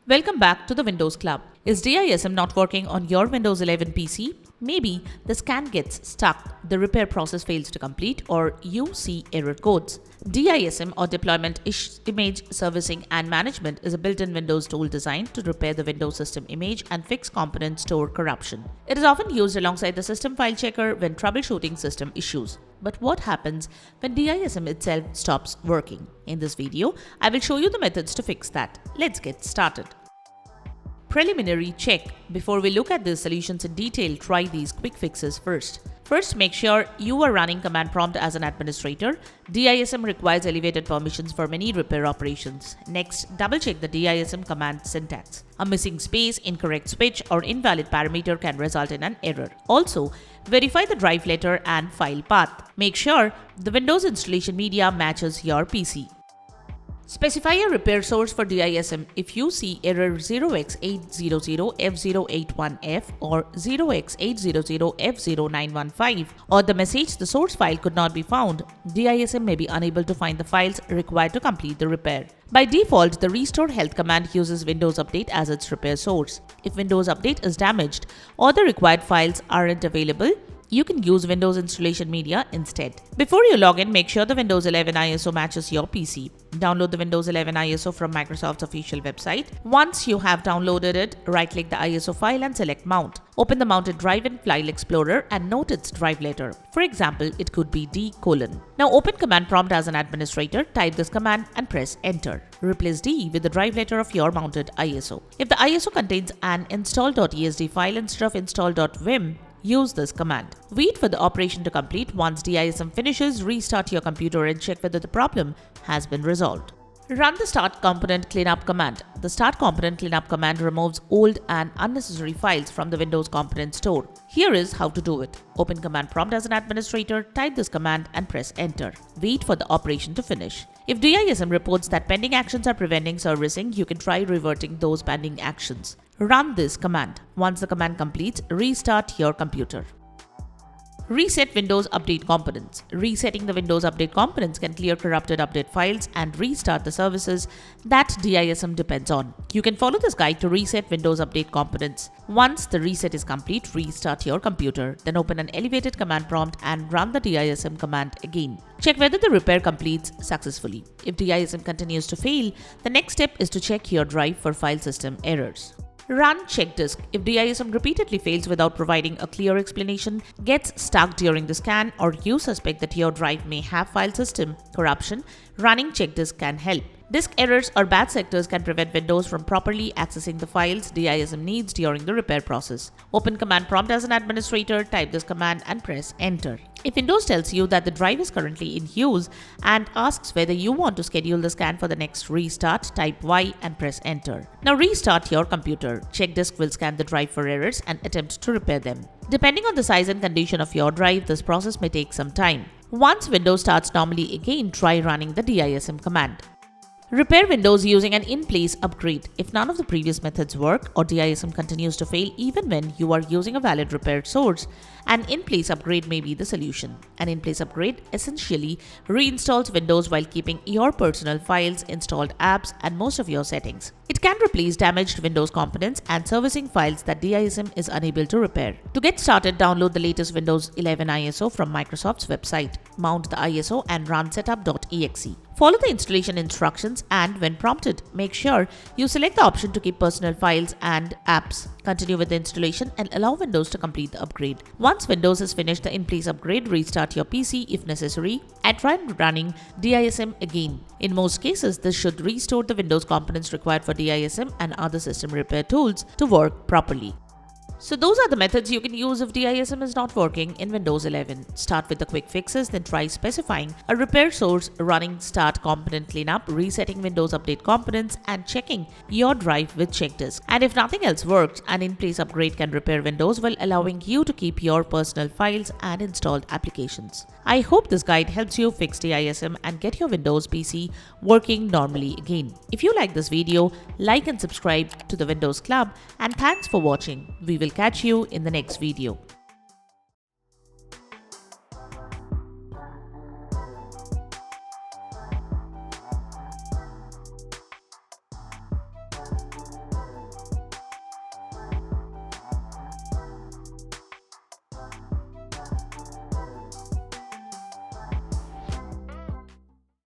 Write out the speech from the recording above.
Welcome back to the Windows Club. Is DISM not working on your Windows 11 PC? Maybe the scan gets stuck, the repair process fails to complete, or you see error codes. DISM or Deployment Image Servicing and Management is a built-in Windows tool designed to repair the Windows system image and fix component store corruption. It is often used alongside the system file checker when troubleshooting system issues. But what happens when DISM itself stops working? In this video, I will show you the methods to fix that. Let's get started. Preliminary check. Before we look at these solutions in detail, try these quick fixes first. First, make sure you are running command prompt as an administrator. DISM requires elevated permissions for many repair operations. Next, double-check the DISM command syntax. A missing space, incorrect switch, or invalid parameter can result in an error. Also, verify the drive letter and file path. Make sure the Windows installation media matches your PC. Specify a repair source for DISM if you see error 0x800F081F or 0x800F0915 or the message the source file could not be found. DISM may be unable to find the files required to complete the repair. By default, the RestoreHealth command uses Windows Update as its repair source. If Windows Update is damaged or the required files aren't available, you can use Windows installation media instead. Before you log in, make sure the Windows 11 ISO matches your PC. Download the Windows 11 ISO from Microsoft's official website. Once you have downloaded it, right-click the ISO file and select Mount. Open the mounted drive in File Explorer and note its drive letter. For example, it could be D:. Now open command prompt as an administrator, type this command and press Enter. Replace D with the drive letter of your mounted ISO. If the ISO contains an install.esd file instead of install.wim, use this command. Wait for the operation to complete. Once DISM finishes, restart your computer and check whether the problem has been resolved. Run the StartComponentCleanup command. The StartComponentCleanup command removes old and unnecessary files from the Windows component store. Here is how to do it. Open command prompt as an administrator, type this command and press Enter. Wait for the operation to finish. If DISM reports that pending actions are preventing servicing, you can try reverting those pending actions. Run this command. Once the command completes, restart your computer. Reset Windows Update Components. Resetting the Windows Update components can clear corrupted update files and restart the services that DISM depends on. You can follow this guide to reset Windows Update components. Once the reset is complete, restart your computer. Then open an elevated command prompt and run the DISM command again. Check whether the repair completes successfully. If DISM continues to fail, the next step is to check your drive for file system errors. Run check disk. If DISM repeatedly fails without providing a clear explanation, gets stuck during the scan, or you suspect that your drive may have file system corruption, running check disk can help. Disk errors or bad sectors can prevent Windows from properly accessing the files DISM needs during the repair process. Open command prompt as an administrator, type this command and press Enter. If Windows tells you that the drive is currently in use and asks whether you want to schedule the scan for the next restart, type Y and press Enter. Now restart your computer. Check disk will scan the drive for errors and attempt to repair them. Depending on the size and condition of your drive, this process may take some time. Once Windows starts normally again, try running the DISM command. Repair Windows using an in-place upgrade. If none of the previous methods work or DISM continues to fail even when you are using a valid repair source, an in-place upgrade may be the solution. An in-place upgrade essentially reinstalls Windows while keeping your personal files, installed apps, and most of your settings. It can replace damaged Windows components and servicing files that DISM is unable to repair. To get started, download the latest Windows 11 ISO from Microsoft's website. Mount the ISO and run setup.exe. Follow the installation instructions and when prompted, make sure you select the option to keep personal files and apps. Continue with the installation and allow Windows to complete the upgrade. Once Windows has finished the in-place upgrade, restart your PC if necessary and try running DISM again. In most cases, this should restore the Windows components required for DISM and other system repair tools to work properly. So those are the methods you can use if DISM is not working in Windows 11. Start with the quick fixes, then try specifying a repair source, running StartComponentCleanup, resetting Windows Update components, and checking your drive with check disk. And if nothing else works, an in-place upgrade can repair Windows while allowing you to keep your personal files and installed applications. I hope this guide helps you fix DISM and get your Windows PC working normally again. If you like this video, like and subscribe to the Windows Club, and thanks for watching. We will catch you in the next video.